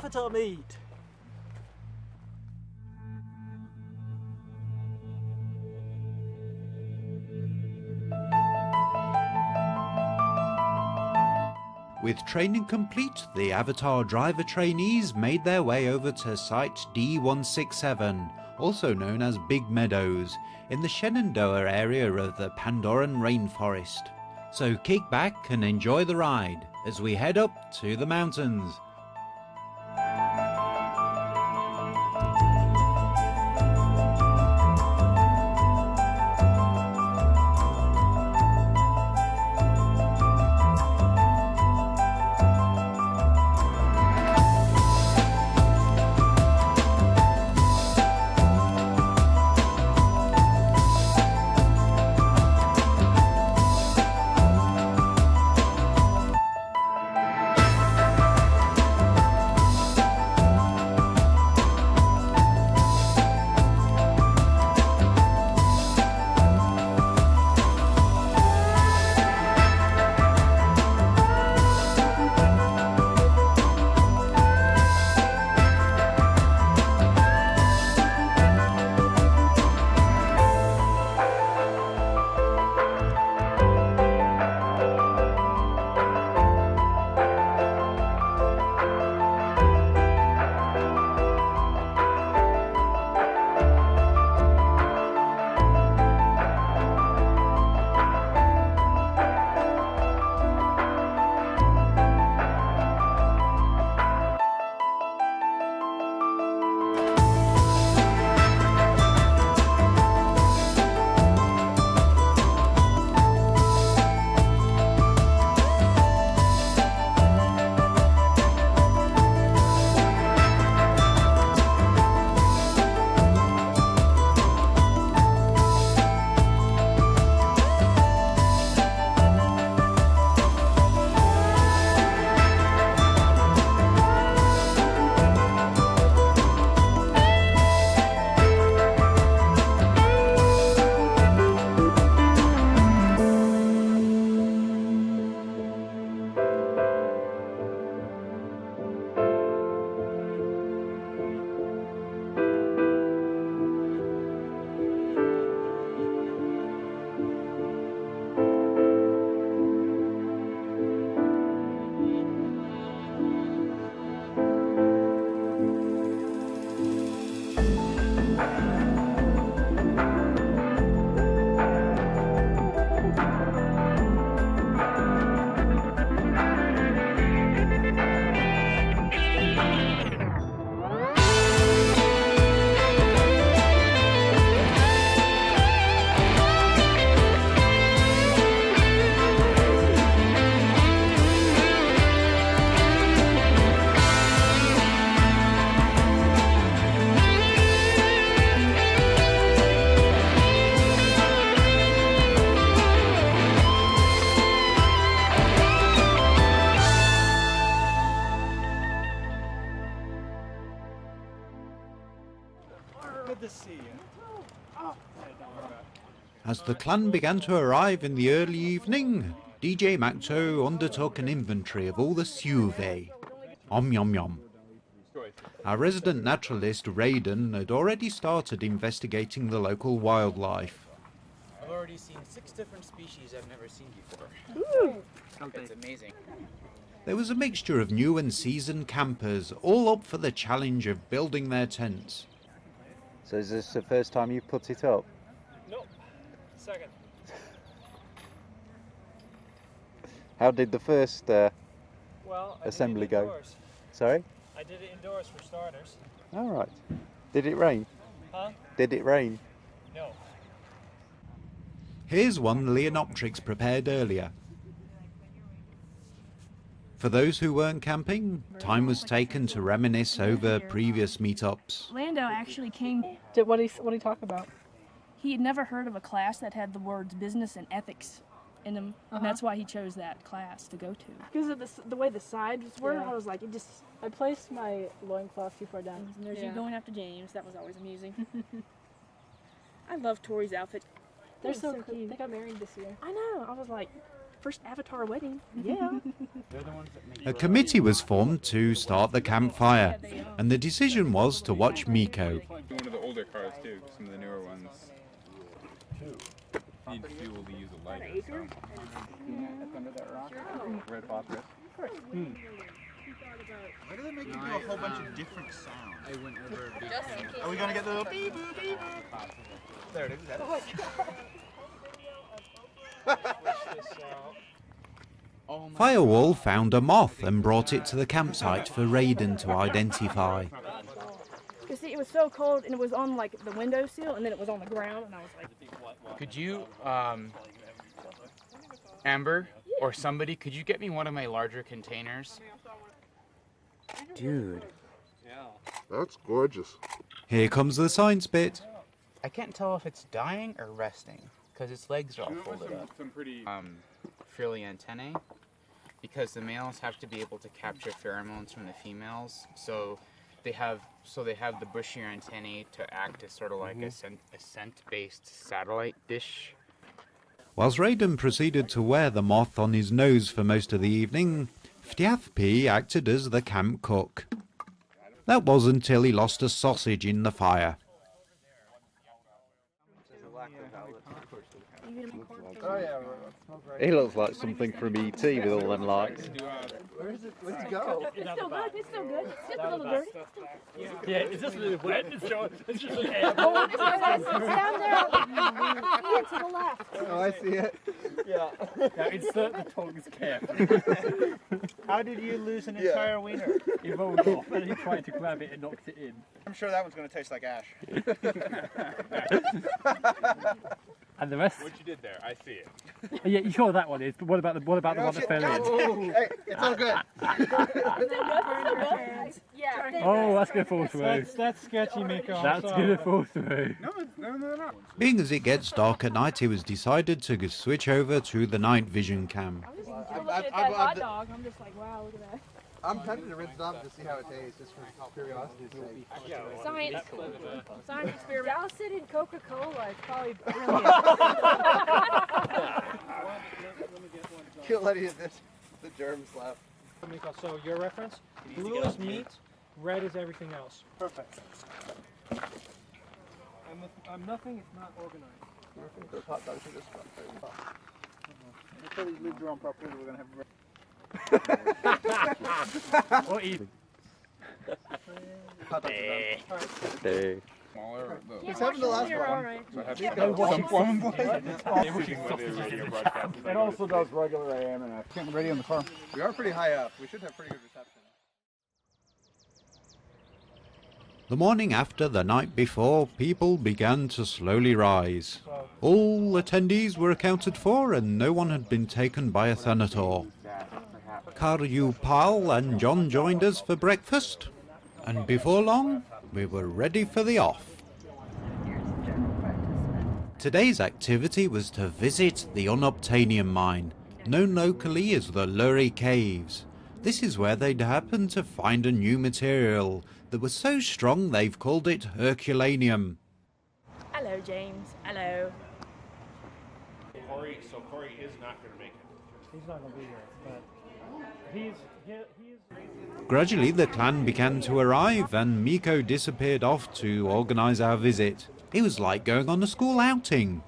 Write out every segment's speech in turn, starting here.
AvatarMeet. With training complete, the Avatar driver trainees made their way over to Site D167, also known as Big Meadows, in the Shenandoah area of the Pandoran rainforest. So kick back and enjoy the ride as we head up to the mountains. Good to see you. As the clan began to arrive in the early evening, DJ Macto undertook an inventory of all the suve. Om yum yum. Our resident naturalist, Raiden, had already started investigating the local wildlife. I've already seen 6 different species I've never seen before. Ooh. It's amazing. There was a mixture of new and seasoned campers, all up for the challenge of building their tents. So is this the first time you've put it up? Nope. Second. How did the first Well, I assembly did it go? indoors. Sorry? I did it indoors for starters. All right. Did it rain? Huh? Did it rain? No. Here's one Leonoptrix prepared earlier. For those who weren't camping, time was taken to reminisce over previous meetups. Lando actually came. What did he talk about? He had never heard of a class that had the words business and ethics in them, and that's why he chose that class to go to. Because of the way the sides were, Yeah. I was like, I placed my loincloth too far down. And there's you going after James. That was always amusing. I love Tori's outfit. They're It's so cute. cute. They got married this year. I know. I was like, first Avatar wedding. Yeah. They're the ones that make A committee was formed to start the campfire, and the decision was to watch Miko. One of the older cars too, 'cause some of the newer ones need fuel to use a lighter. So. under that rock. Red phosphorus. Why do they make you do a whole bunch of different sounds? I went over a big Are we gonna get the little beep boop beep? There it is. Oh my Firewall found a moth and brought it to the campsite for Raiden to identify. You see, it was so cold, and it was on like the windowsill, and then it was on the ground, and I was like, Could you, Amber or somebody, could you get me one of my larger containers? Dude, That's gorgeous. Here comes the science bit. I can't tell if it's dying or resting because its legs are all folded up. Some pretty. Frilly antennae, because the males have to be able to capture pheromones from the females. So they have the bushier antennae to act as sort of like a scent-based satellite dish. Whilst Raiden proceeded to wear the moth on his nose for most of the evening, Ftyathpi acted as the camp cook. That was until he lost a sausage in the fire. He looks like something from E.T. with all them lights. Where's it go? it's still good, it's still good. It's still a little dirty. Yeah, it's just really wet. It's just It's down there. Ian, to the left. Oh, I see it. yeah, it's the tongue's cap. How did you lose an entire wiener? He rolled off and he tried to grab it and knocked it in. I'm sure that one's going to taste like ash. And the rest? What you did there, I see it. Yeah, you sure that one is, but what about the one that fell in? Hey, it's all good. Yeah. Oh, that's gonna fall through. That's sketchy, Miko. That's gonna fall through. No. Being as it gets dark at night, it was decided to switch over to the night vision cam. Looking at that hot dog, I'm just like, wow, look at that. I'm tempted to rinse it off to see how it tastes, just for curiosity's sake. Science experiment. Douse it in Coca-Cola. It's probably brilliant. Kill any of the germs left. Miko, so your reference? Blue is meat, red is everything else. Perfect. I'm nothing, it's not organized. I think those hot dogs are just about until these lids are on properly, we're going to have Or even. hot dogs Hey. Smaller. What's happened to the last one? Alright. So I have some form of radio broadcast. It also does regular AM and FM. Can't radio in the car. We are pretty high up. We should have pretty good reception. The morning after the night before, people began to slowly rise. All attendees were accounted for and no one had been taken by a Thanator. Karyu Pawl and John joined us for breakfast, and before long, we were ready for the off. Today's activity was to visit the unobtainium mine, known locally as the Luray Caves. This is where they'd happened to find a new material that was so strong they've called it Herculaneum. Hello, James. Hello. Corey is not going to make it. He's not going to be here, but he's Gradually the clan began to arrive and Miko disappeared off to organise our visit. It was like going on a school outing.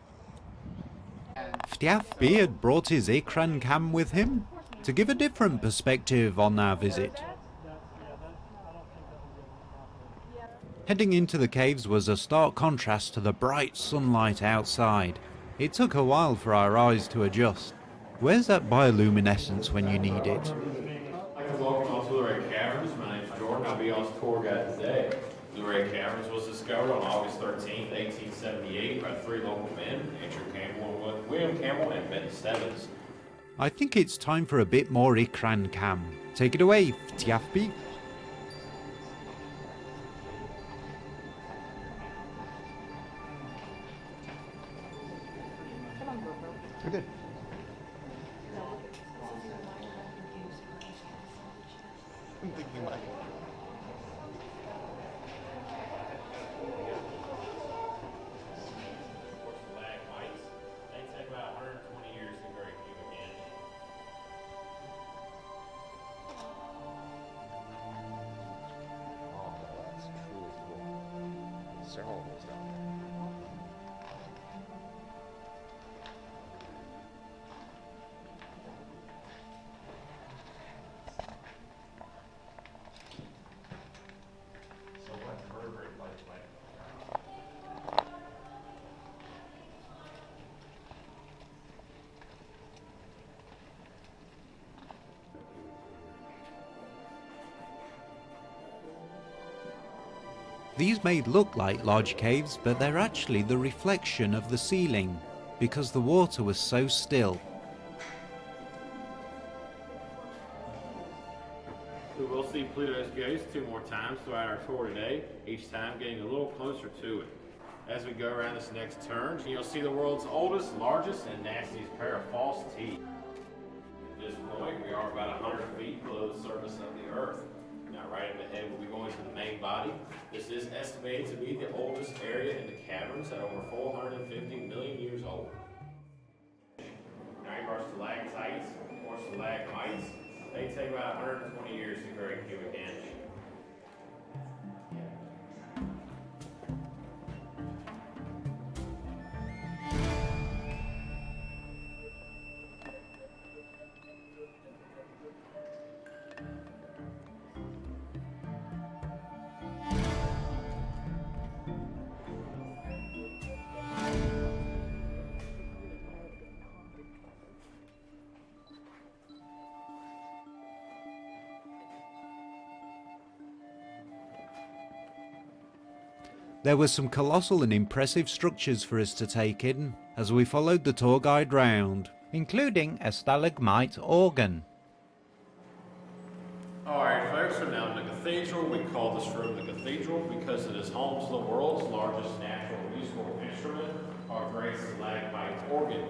Ftyathpi had brought his Ikran cam with him to give a different perspective on our visit. Heading into the caves was a stark contrast to the bright sunlight outside. It took a while for our eyes to adjust. Where's that bioluminescence when you need it? Welcome all to Luray Caverns. My name's Jordan. I'll be y'all's tour guide today. Luray Caverns was discovered on August 13, 1878 by three local men, William Campbell and Ben Stebbins. I think it's time for a bit more Ikran cam. Take it away, Ftyathpi. We're good. I'm thinking like Stalagmites, they take about 120 years to grow a cubic inch. These may look like large caves, but they're actually the reflection of the ceiling, because the water was so still. We will see Pluto's ghost 2 more times throughout our tour today, each time getting a little closer to it. As we go around this next turn, you'll see the world's oldest, largest, and nastiest pair of false teeth. At this point, we are about 100 feet below the surface of the Earth. Now, right up ahead, we'll be going to the main body. This is estimated to be the oldest area in the caverns at over 450 million years old. Now, our stalactites or stalagmites, they take about 120 years to grow in cubic inch. There were some colossal and impressive structures for us to take in as we followed the tour guide round, including a stalagmite organ. Alright folks, so now in the cathedral, we call this room the cathedral because it is home to the world's largest natural musical instrument, our great stalagmite organ.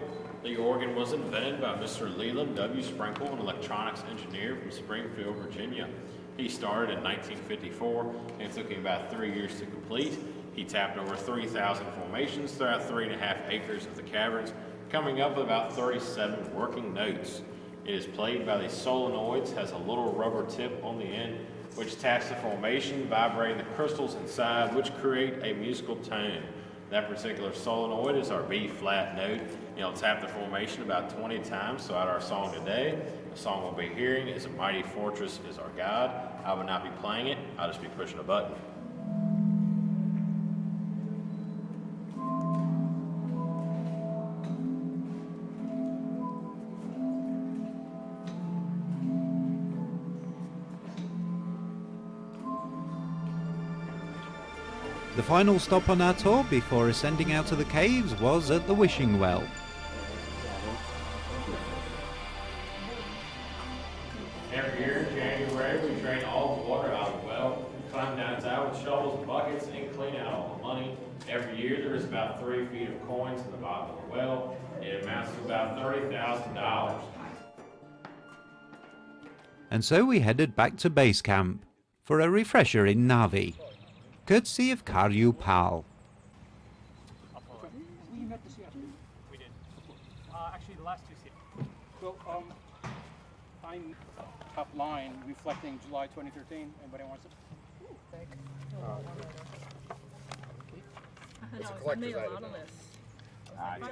The organ was invented by Mr. Leland W. Sprinkle, an electronics engineer from Springfield, Virginia. He started in 1954 and it took him about 3 years to complete. He tapped over 3,000 formations throughout 3.5 acres of the caverns, coming up with about 37 working notes. It is played by these solenoids, has a little rubber tip on the end, which taps the formation, vibrating the crystals inside, which create a musical tone. That particular solenoid is our B flat note. It'll tap the formation about 20 times throughout our song today. The song we'll be hearing is A Mighty Fortress is Our God. I will not be playing it, I'll just be pushing a button. The final stop on our tour before ascending out of the caves was at the wishing well. Every year in January, we drain all the water out of the well, climb down inside with shovels and buckets, and clean out all the money. Every year, there is about 3 feet of coins in the bottom of the well. It amounts to about $30,000. And so we headed back to base camp for a refresher in Navi, courtesy of Karyu Pawl. We met this afternoon. We did. Actually, the last 2 seasons. So, I'm top line reflecting July 2013. Anybody wants it? It's a collector's item.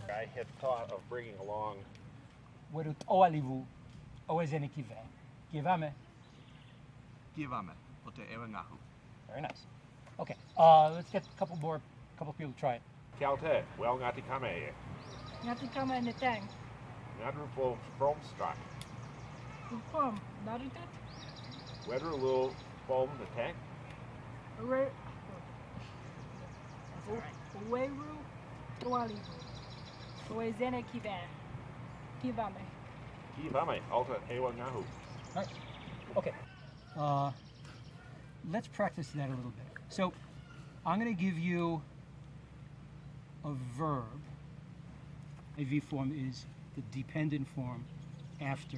I had thought of bringing along. Werut oalivu, oezene kive. Kivame. Kivame. Very nice. Okay, let's get a couple people to try it. Kalte, well ngati kame. Ngati kama in the tank. Ngati from Scott. From Narita. Whether a little foam the tank. Uweru Tualibu. Uezene Kivan. Kivame. Kivame, alta ewa ngahu. Alright. Okay. Let's practice that a little bit. So, I'm going to give you a verb. A V form is the dependent form after.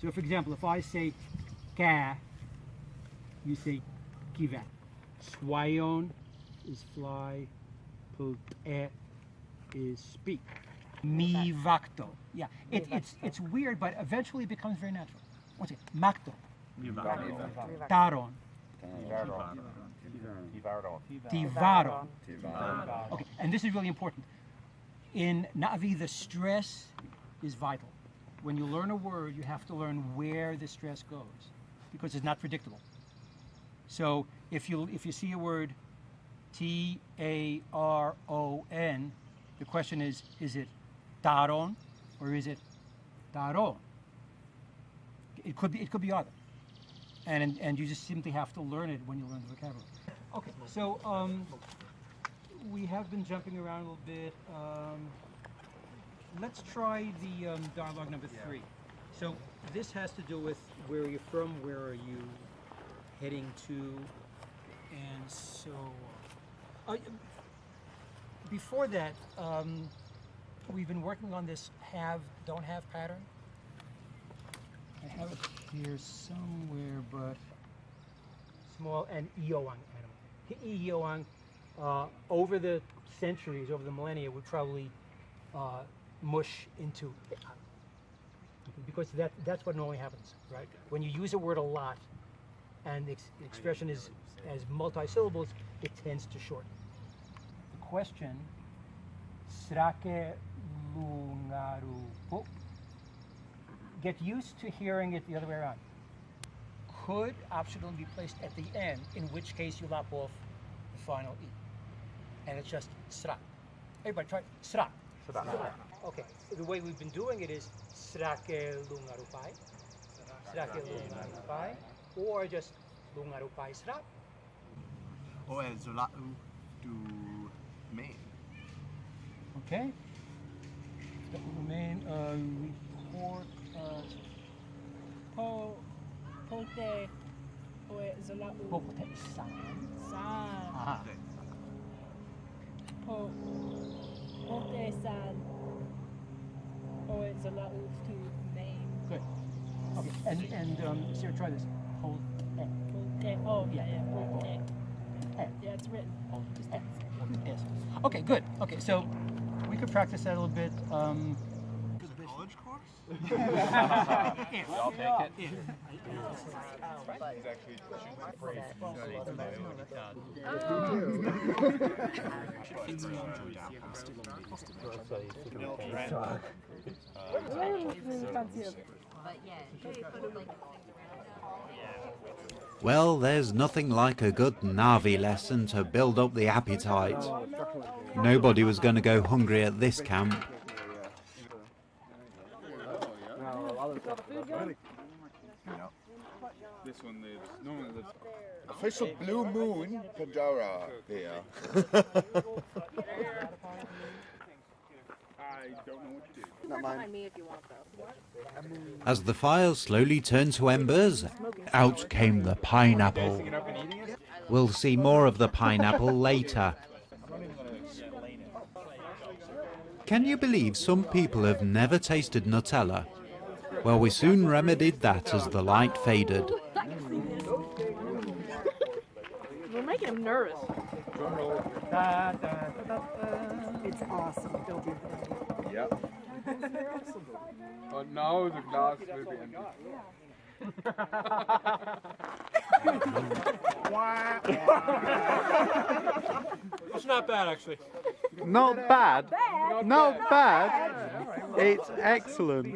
So, for example, if I say ka, you say kiva. Swayon is fly. Pul'e is speak. Mi vakto. Yeah, it's weird, but eventually it becomes very natural. Once again, makto. Taron. Tivaron. Okay, and this is really important. In Navi, the stress is vital. When you learn a word, you have to learn where the stress goes, because it's not predictable. So if you see a word T-A-R-O-N, the question is it taron or is it taron? It could be either. and you just simply have to learn it when you learn the vocabulary. Okay, so we have been jumping around a little bit. Let's try the dialogue number 3. So this has to do with where you're from, where are you heading to, and so on. Before that, we've been working on this have, don't have pattern. I have it here somewhere, but small and Ioang animal. Ioang, over the centuries, over the millennia, would probably mush into because that's what normally happens, right? When you use a word a lot and the expression is as multi-syllables, it tends to shorten. The question, Srake lungarupo, get used to hearing it the other way around. Could optionally be placed at the end, in which case you lop off the final E. And it's just sra. Everybody try sra. Sra. Okay, the way we've been doing it is srake lungarupai, srake lungarupai, or just lungarupai sra. Or zolau to main. Okay. That will remain report Pote oe zolau. Pote san. San. Pote san oe zolau to main. Good. Okay. And Sarah, try this. Pote. Pote. Oh yeah. Pote. Yeah, it's written. Just that. Yes. Okay, good. Okay, so we could practice that a little bit. College course? I'll take it. He's actually Well, there's nothing like a good Navi lesson to build up the appetite. Nobody was going to go hungry at this camp. This one lives. Normally lives. Official Blue Moon Pandora here. I don't know what to do. Not mine. Me if you want though. As the fire slowly turned to embers, out came the pineapple. We'll see more of the pineapple later. Can you believe some people have never tasted Nutella? Well, we soon remedied that as the light faded. We're making him nervous. It's awesome. Don't be afraid. Yep. Oh, now the glass will be empty. It's not bad, actually. Not bad. Not bad. It's excellent.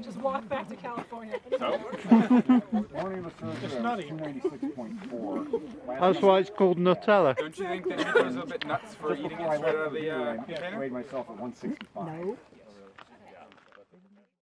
Just walk back to California. It's nutty. 296.4. That's why it's called Nutella. Don't you think that Nico's a bit nuts for eating it straight out of the container? Weighed myself at 165. No.